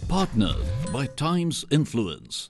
Partnered by Times Influence.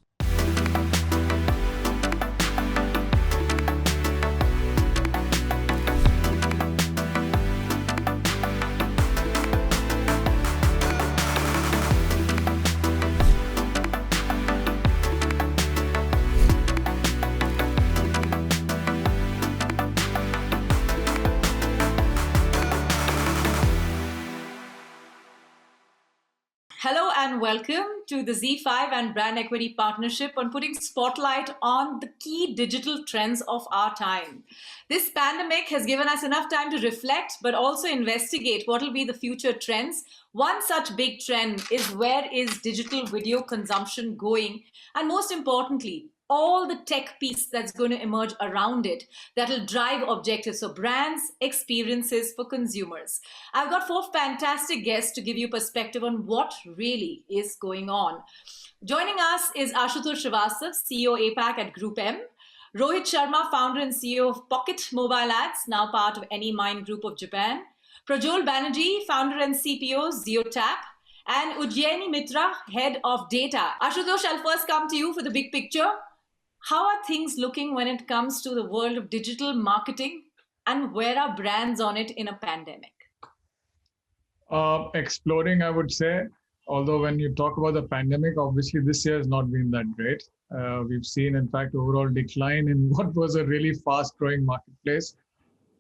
Hello and welcome to the Z5 and Brand Equity Partnership on putting spotlight on the key digital trends of our time. This pandemic has given us enough time to reflect, but also investigate what will be the future trends. One such big trend is where is digital video consumption going? And most importantly, all the tech piece that's going to emerge around it that will drive objectives of brands, experiences for consumers. I've got four fantastic guests to give you perspective on what really is going on. Joining us is Ashutosh Srivastav, CEO APAC at Group M. Rohit Sharma, founder and CEO of Pocket Mobile Ads, now part of AnyMind Group of Japan. Prajol Banerjee, founder and CPO, ZeoTap. And Ujjaini Mitra, head of data. Ashutosh, I'll first come to you for the big picture. How are things looking when it comes to the world of digital marketing, and where are brands on it in a pandemic? Exploding, I would say. Although when you talk about the pandemic, obviously this year has not been that great. We've seen, in fact, overall decline in what was a really fast-growing marketplace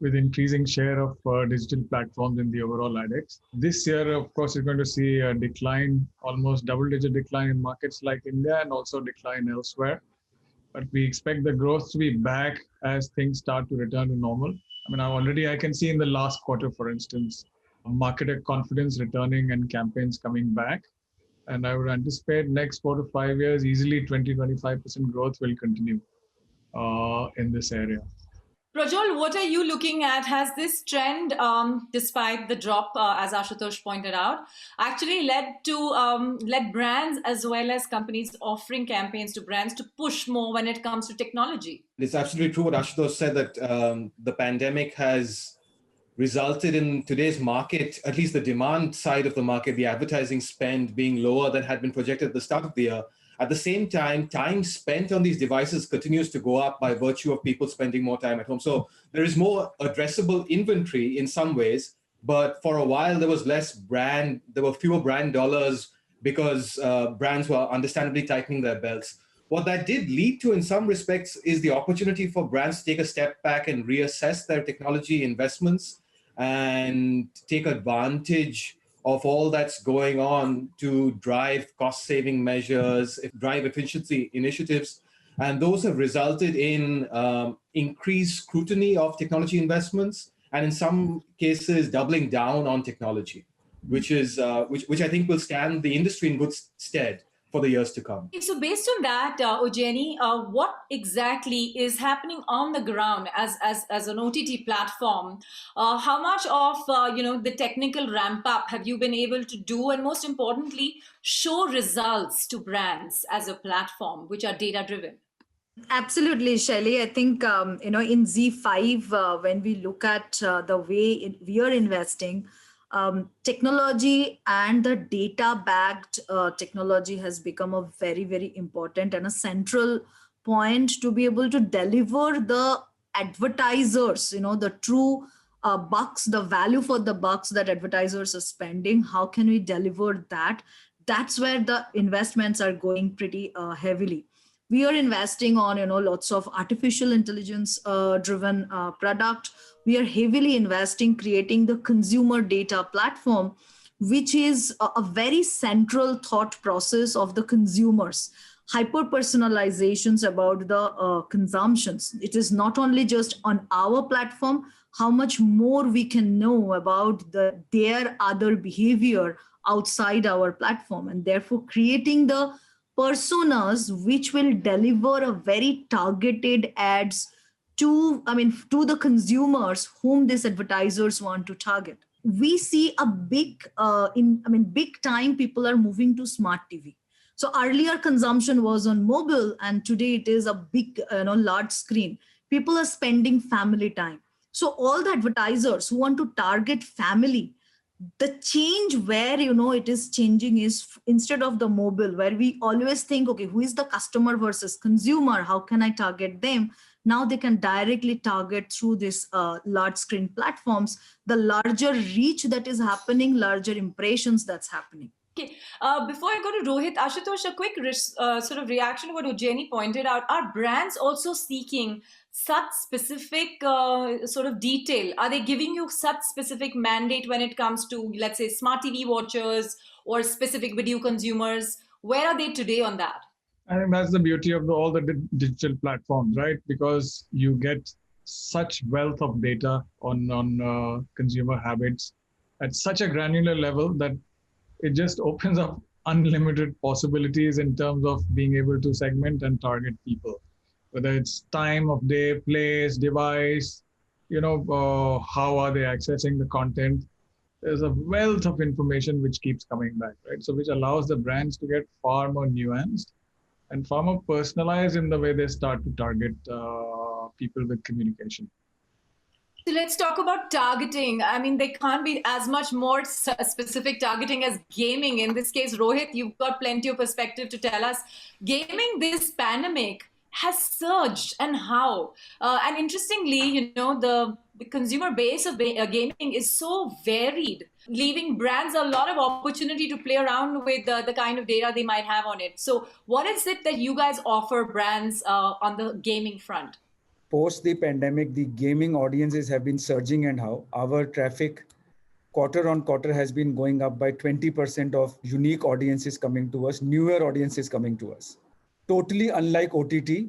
with increasing share of digital platforms in the overall IDEX. This year, of course, you're going to see a decline, almost double-digit decline in markets like India and also decline elsewhere. But we expect the growth to be back as things start to return to normal. I can see in the last quarter, for instance, marketer confidence returning and campaigns coming back. And I would anticipate next 4 to 5 years, easily 20-25% growth will continue in this area. Prajol, what are you looking at? Has this trend, despite the drop, as Ashutosh pointed out, actually led brands as well as companies offering campaigns to brands to push more when it comes to technology? It's absolutely true what Ashutosh said, that the pandemic has resulted in today's market, at least the demand side of the market, the advertising spend being lower than had been projected at the start of the year. At the same time spent on these devices continues to go up by virtue of people spending more time at home. So there is more addressable inventory in some ways, but for a while there were fewer brand dollars because brands were understandably tightening their belts. What that did lead to in some respects is the opportunity for brands to take a step back and reassess their technology investments and take advantage of all that's going on to drive cost-saving measures, drive efficiency initiatives. And those have resulted in increased scrutiny of technology investments, and in some cases, doubling down on technology, which I think will stand the industry in good stead for the years to come. So based on that, Ujjaini, what exactly is happening on the ground as an OTT platform? How much of the technical ramp up have you been able to do, and most importantly, show results to brands as a platform which are data driven? Absolutely, Shaili. I think in Z5, when we look at the way we are investing, technology and the data-backed technology has become a very, very important and a central point to be able to deliver the advertisers, the true bucks, the value for the bucks that advertisers are spending. How can we deliver that? That's where the investments are going pretty heavily. We are investing on lots of artificial intelligence driven product. We are heavily investing creating the consumer data platform, which is a very central thought process of the consumers. Hyper personalizations about the consumptions. It is not only just on our platform, how much more we can know about their other behavior outside our platform, and therefore creating the personas which will deliver a very targeted ads to the consumers whom these advertisers want to target. We see a big time people are moving to smart TV. So earlier consumption was on mobile, and today it is a big large screen. People are spending family time. So all the advertisers who want to target family, the change where it is changing is instead of the mobile, where we always think, okay, who is the customer versus consumer, how can I target them? Now they can directly target through this large screen platforms, the larger reach that is happening, larger impressions that's happening. Okay. Before I go to Rohit, Ashutosh, a quick sort of reaction to what Ujjaini pointed out. Are brands also seeking such specific sort of detail? Are they giving you such specific mandate when it comes to, let's say, smart TV watchers or specific video consumers? Where are they today on that? I think that's the beauty of all the digital platforms, right? Because you get such wealth of data on consumer habits at such a granular level that it just opens up unlimited possibilities in terms of being able to segment and target people, whether it's time of day, place, device, how are they accessing the content. There's a wealth of information which keeps coming back, right? So which allows the brands to get far more nuanced and far more personalized in the way they start to target people with communication. So let's talk about targeting. I mean, there can't be as much more specific targeting as gaming. In this case, Rohit, you've got plenty of perspective to tell us. Gaming this pandemic has surged, and how? And interestingly, the consumer base of gaming is so varied, leaving brands a lot of opportunity to play around with the kind of data they might have on it. So what is it that you guys offer brands on the gaming front? Post the pandemic, the gaming audiences have been surging, and how our traffic quarter on quarter has been going up by 20% of unique audiences coming to us, newer audiences coming to us. Totally unlike OTT,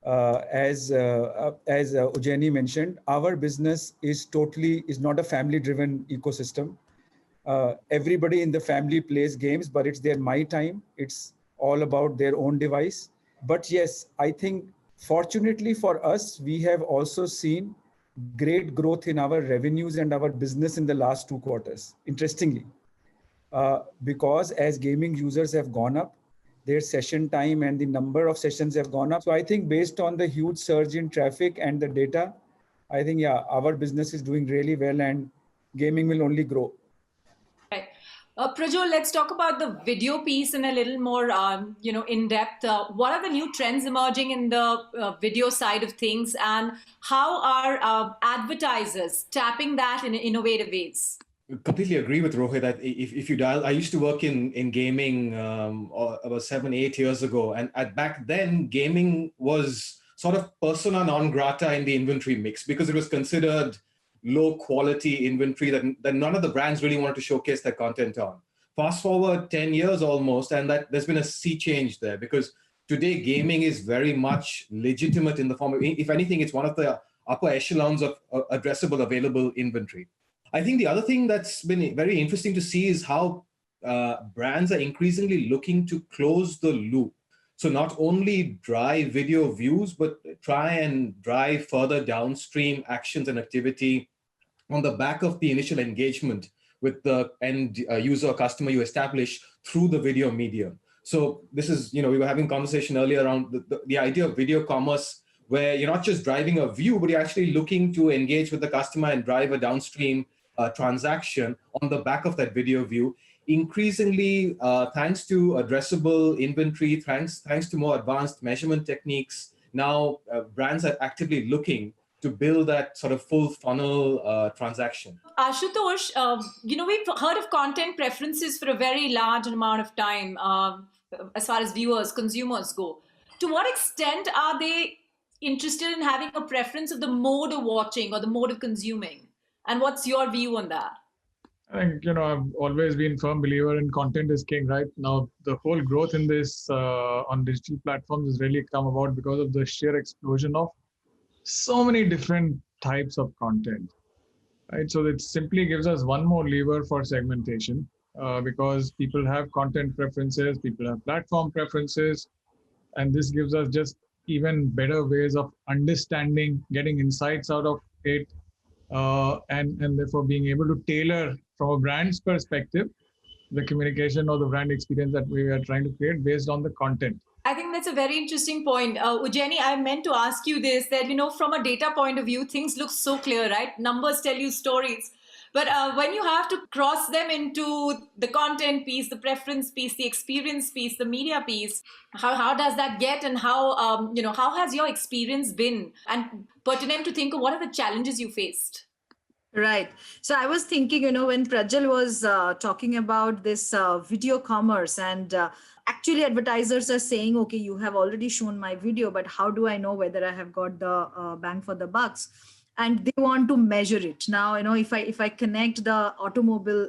as Ujjaini mentioned, our business is not a family-driven ecosystem. Everybody in the family plays games, but it's their my time. It's all about their own device. But yes, I think fortunately for us, we have also seen great growth in our revenues and our business in the last 2 quarters, interestingly. Because as gaming users have gone up, their session time and the number of sessions have gone up. So I think based on the huge surge in traffic and the data, I think, our business is doing really well and gaming will only grow. Right. Prajol, let's talk about the video piece in a little more, in depth. What are the new trends emerging in the video side of things, and how are advertisers tapping that in innovative ways? Completely agree with Rohit that if you dial, I used to work in gaming about 7-8 years ago, and back then gaming was sort of persona non grata in the inventory mix because it was considered low quality inventory that none of the brands really wanted to showcase their content on. Fast forward 10 years almost, and that there's been a sea change there, because today gaming is very much legitimate in the form of, if anything, it's one of the upper echelons of addressable available inventory. I think the other thing that's been very interesting to see is how brands are increasingly looking to close the loop. So not only drive video views, but try and drive further downstream actions and activity on the back of the initial engagement with the end user or customer you establish through the video medium. So this is, we were having a conversation earlier around the idea of video commerce, where you're not just driving a view, but you're actually looking to engage with the customer and drive a downstream transaction on the back of that video view. Increasingly, thanks to addressable inventory, thanks to more advanced measurement techniques, now brands are actively looking to build that sort of full funnel transaction. Ashutosh, we've heard of content preferences for a very large amount of time as far as viewers, consumers go. To what extent are they interested in having a preference of the mode of watching or the mode of consuming? And what's your view on that? I think, I've always been a firm believer in content is king, right? Now, the whole growth in this on digital platforms has really come about because of the sheer explosion of so many different types of content, right? So it simply gives us one more lever for segmentation because people have content preferences, people have platform preferences, and this gives us just even better ways of understanding, getting insights out of it, and therefore being able to tailor from a brand's perspective the communication or the brand experience that we are trying to create based on the content. I think that's a very interesting point. Ujjani, I meant to ask you this, that, from a data point of view, things look so clear, right? Numbers tell you stories. But when you have to cross them into the content piece, the preference piece, the experience piece, the media piece, how does that get, and how has your experience been? And pertinent to think of, what are the challenges you faced? Right. So I was thinking, when Prajal was talking about this video commerce, and actually advertisers are saying, okay, you have already shown my video, but how do I know whether I have got the bang for the bucks? And they want to measure it. Now, if I connect the automobile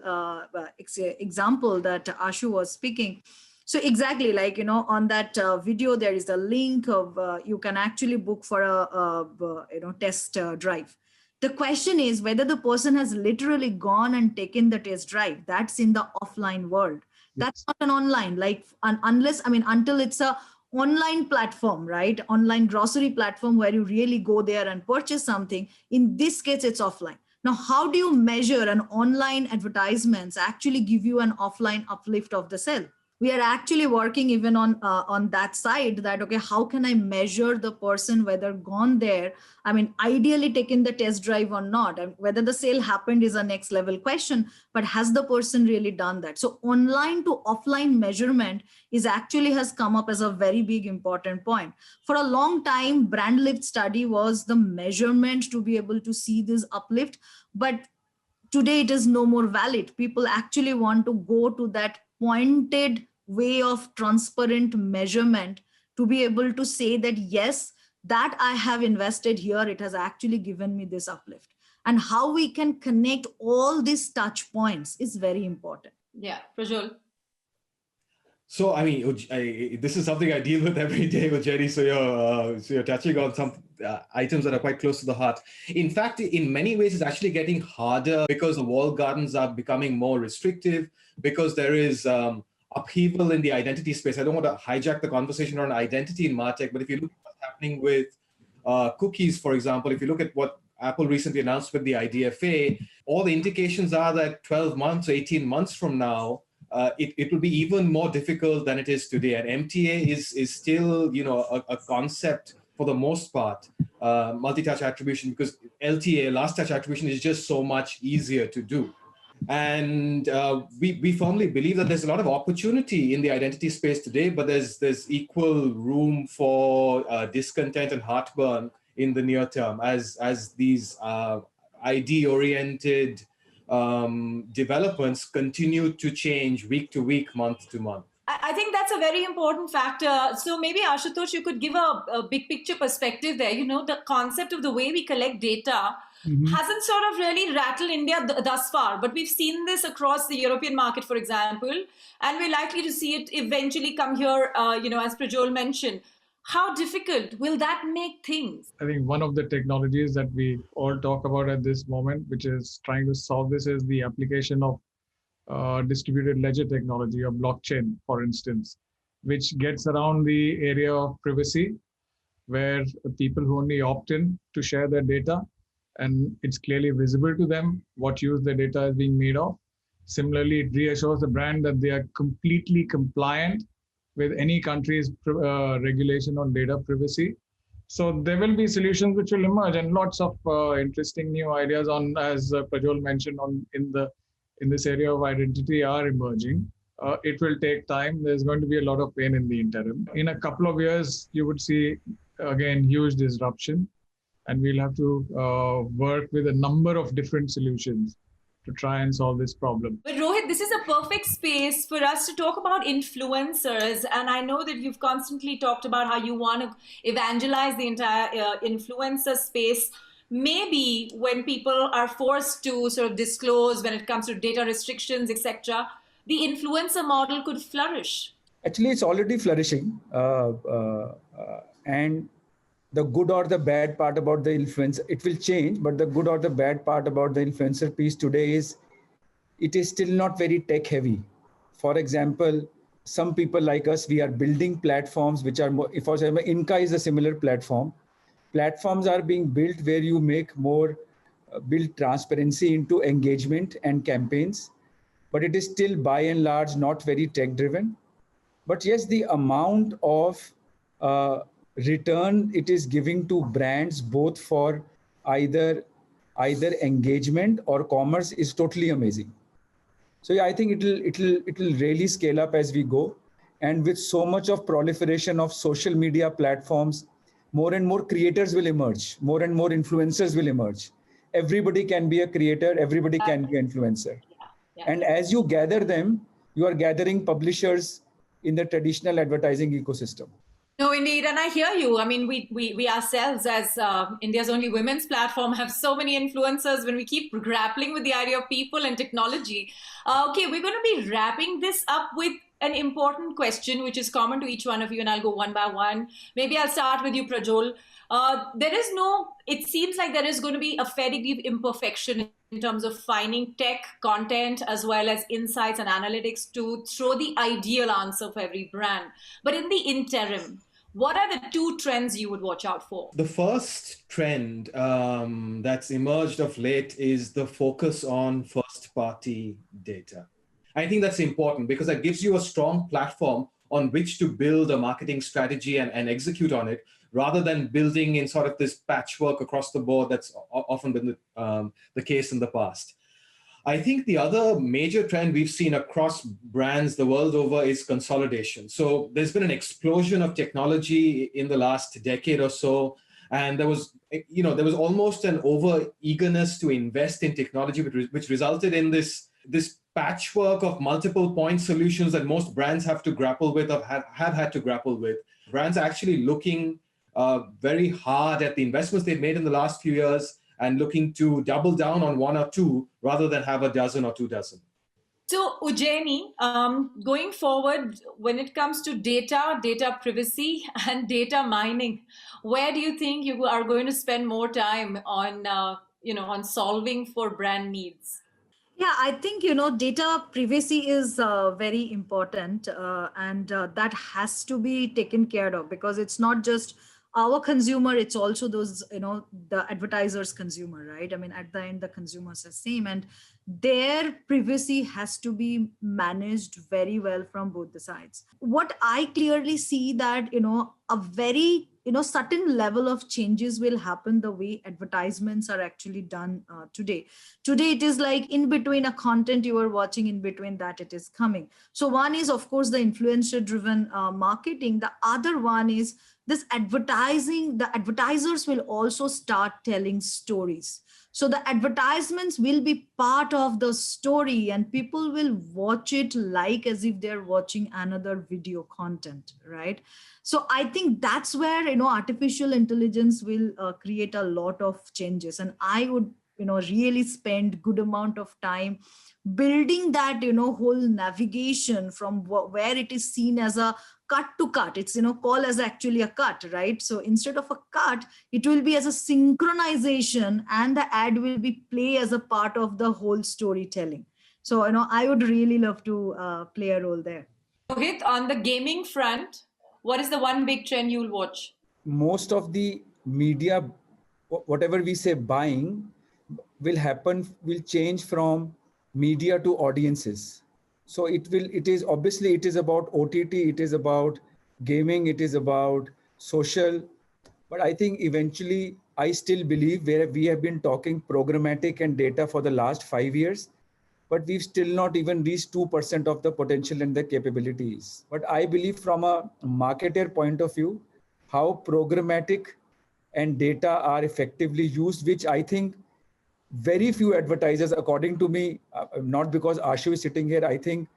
example that Ashu was speaking, so exactly, like, on that video, there is a link of you can actually book for a test drive. The question is whether the person has literally gone and taken the test drive. That's in the offline world. That's not an online, like until it's a online platform, right? Online grocery platform where you really go there and purchase something. In this case, it's offline. Now, how do you measure an online advertisements actually give you an offline uplift of the sale? We are actually working even on that side, that, okay, how can I measure the person whether gone there, ideally taken the test drive or not, and whether the sale happened is a next level question, but has the person really done that? So online to offline measurement has come up as a very big important point. For a long time, brand lift study was the measurement to be able to see this uplift, but today it is no more valid. People actually want to go to that pointed way of transparent measurement to be able to say that, yes, that I have invested here, it has actually given me this uplift. And how we can connect all these touch points is very important. Yeah, Prajwal. So, this is something I deal with every day with Jerry. So you're touching on some items that are quite close to the heart. In fact, in many ways, it's actually getting harder because the walled gardens are becoming more restrictive, because there is upheaval in the identity space. I don't want to hijack the conversation around identity in MarTech, but if you look at what's happening with cookies, for example, if you look at what Apple recently announced with the IDFA, all the indications are that 12 months or 18 months from now, it will be even more difficult than it is today. And MTA is still, a concept for the most part, multi-touch attribution, because LTA, last touch attribution, is just so much easier to do. And we firmly believe that there's a lot of opportunity in the identity space today, but there's equal room for discontent and heartburn in the near term as these ID-oriented developments continue to change week to week, month to month. I think that's a very important factor. So maybe, Ashutosh, you could give a big picture perspective there. The concept of the way we collect data hasn't sort of really rattled India thus far, but we've seen this across the European market, for example, and we're likely to see it eventually come here, as Prajwal mentioned. How difficult will that make things? I think one of the technologies that we all talk about at this moment, which is trying to solve this, is the application of distributed ledger technology or blockchain, for instance, which gets around the area of privacy, where people who only opt in to share their data, and it's clearly visible to them what use the data is being made of. Similarly, it reassures the brand that they are completely compliant with any country's regulation on data privacy. So there will be solutions which will emerge, and lots of interesting new ideas on, as Prajwal mentioned, in this area of identity are emerging. It will take time. There's going to be a lot of pain in the interim. In a couple of years, you would see, again, huge disruption, and we'll have to work with a number of different solutions to try and solve this problem. But Rohit, this is a perfect space for us to talk about influencers. And I know that you've constantly talked about how you want to evangelize the entire influencer space. Maybe when people are forced to sort of disclose when it comes to data restrictions, etc., the influencer model could flourish. Actually, it's already flourishing. And the good or the bad part about the influencer, it will change, but the good or the bad part about the influencer piece today is it is still not very tech heavy. For example, some people like us, we are building platforms which are more, if for example, Inca is a similar platform. Platforms are being built where you make more, build transparency into engagement and campaigns, but it is still by and large not very tech driven. But yes, the amount of return it is giving to brands, both for either engagement or commerce, is totally amazing. So yeah, I think it'll really scale up as we go. And with so much of proliferation of social media platforms, more and more creators will emerge, more and more influencers will emerge. Everybody can be a creator, everybody can be an influencer. And as you gather them, you are gathering publishers in the traditional advertising ecosystem. No, indeed, and I hear you. I mean, we ourselves, as India's only women's platform, have so many influencers. When we keep grappling with the idea of people and technology, okay, we're going to be wrapping this up with an important question, which is common to each one of you, and I'll go one by one. Maybe I'll start with you, Prajol. It seems like there is going to be a fair degree of imperfection in terms of finding tech content as well as insights and analytics to throw the ideal answer for every brand. But in the interim, what are the two trends you would watch out for? The first trend that's emerged of late is the focus on first-party data. I think that's important because that gives you a strong platform on which to build a marketing strategy and execute on it, rather than building in sort of this patchwork across the board that's often been the case in the past. I think the other major trend we've seen across brands the world over is consolidation. So there's been an explosion of technology in the last decade or so, and there was almost an over eagerness to invest in technology, which resulted in this patchwork of multiple point solutions that most brands have to grapple with, or have had to grapple with. Brands are actually looking very hard at the investments they've made in the last few years and looking to double down on one or two rather than have a dozen or 2 dozen. So, Ujjaini, going forward, when it comes to data privacy, and data mining, where do you think you are going to spend more time on, on solving for brand needs? Yeah, I think, data privacy is very important, and that has to be taken care of, because it's not just our consumer, it's also those, the advertisers' consumer, right? I mean, at the end, the consumers are same, and their privacy has to be managed very well from both the sides. What I clearly see that, a very certain level of changes will happen the way advertisements are actually done today. It is like in between a content you are watching, in between that it is coming. So one is, of course, the influencer driven marketing. The other one is this advertising. The advertisers will also start telling stories. So the advertisements will be part of the story, and people will watch it like as if they're watching another video content, right? So I think that's where, artificial intelligence will create a lot of changes. And I would, really spend good amount of time building that, whole navigation from where it is seen as a cut to cut. It's, called as actually a cut, right? So instead of a cut, it will be as a synchronization, and the ad will be play as a part of the whole storytelling. So, I would really love to play a role there. Rohit, on the gaming front, what is the one big trend you'll watch? Most of the media, whatever we say buying, will change from media to audiences. So it is about OTT, it is about gaming, it is about social. But I think eventually, I still believe, where we have been talking programmatic and data for the last 5 years, but we've still not even reached 2% of the potential and the capabilities. But I believe from a marketer point of view, how programmatic and data are effectively used, which I think very few advertisers, according to me, not because Ashu is sitting here, I think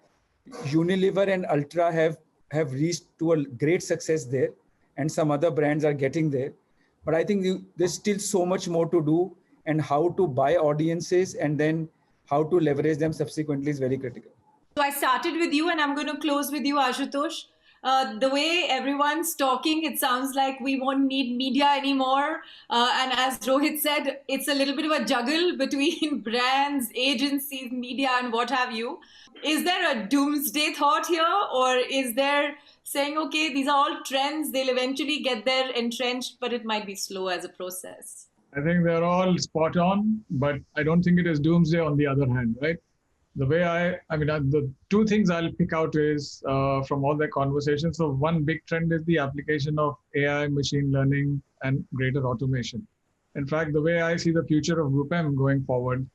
Unilever and Ultra have reached to a great success there, and some other brands are getting there. But I think there's still so much more to do, and how to buy audiences and then how to leverage them subsequently is very critical. So I started with you, and I'm going to close with you, Ashutosh. The way everyone's talking, it sounds like we won't need media anymore. And as Rohit said, it's a little bit of a juggle between brands, agencies, media, and what have you. Is there a doomsday thought here, or is there saying, okay, these are all trends, they'll eventually get there entrenched, but it might be slow as a process? I think they're all spot on, but I don't think it is doomsday on the other hand, right? the way the two things I'll pick out is from all the conversations. So one big trend is the application of AI, machine learning, and greater automation. In fact, the way I see the future of Group M going forward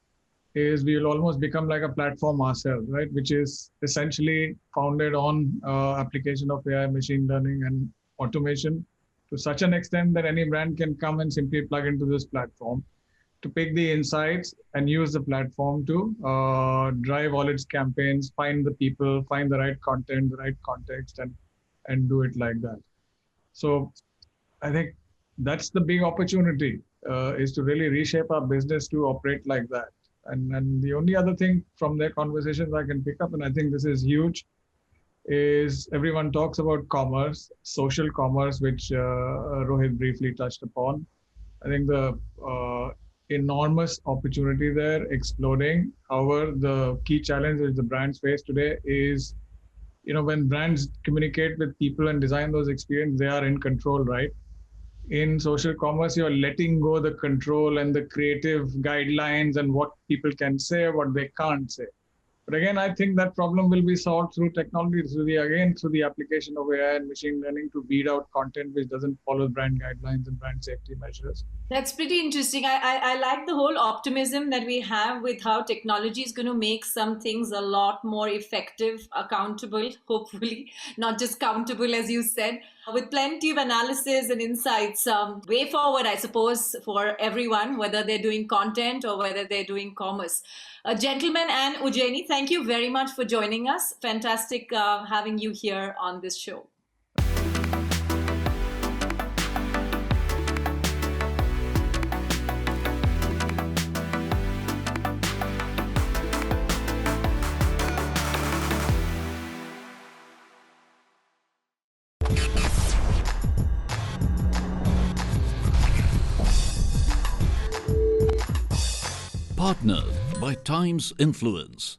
is we will almost become like a platform ourselves, right? Which is essentially founded on application of AI, machine learning, and automation to such an extent that any brand can come and simply plug into this platform to pick the insights and use the platform to drive all its campaigns, find the people, find the right content, the right context, and do it like that. So I think that's the big opportunity, is to really reshape our business to operate like that. And the only other thing from their conversations I can pick up, and I think this is huge, is everyone talks about commerce, social commerce, which Rohit briefly touched upon. I think the enormous opportunity there exploding. However, the key challenge that the brands face today is, when brands communicate with people and design those experiences, they are in control, right? In social commerce, you're letting go the control and the creative guidelines and what people can say, what they can't say. But again, I think that problem will be solved through technology, through the application of AI and machine learning to weed out content which doesn't follow brand guidelines and brand safety measures. That's pretty interesting. I like the whole optimism that we have with how technology is going to make some things a lot more effective, accountable, hopefully, not just countable, as you said, with plenty of analysis and insights. Way forward, I suppose, for everyone, whether they're doing content or whether they're doing commerce. Gentlemen and Ujjaini, thank you very much for joining us. Fantastic having you here on this show. Partnered by Times Influence.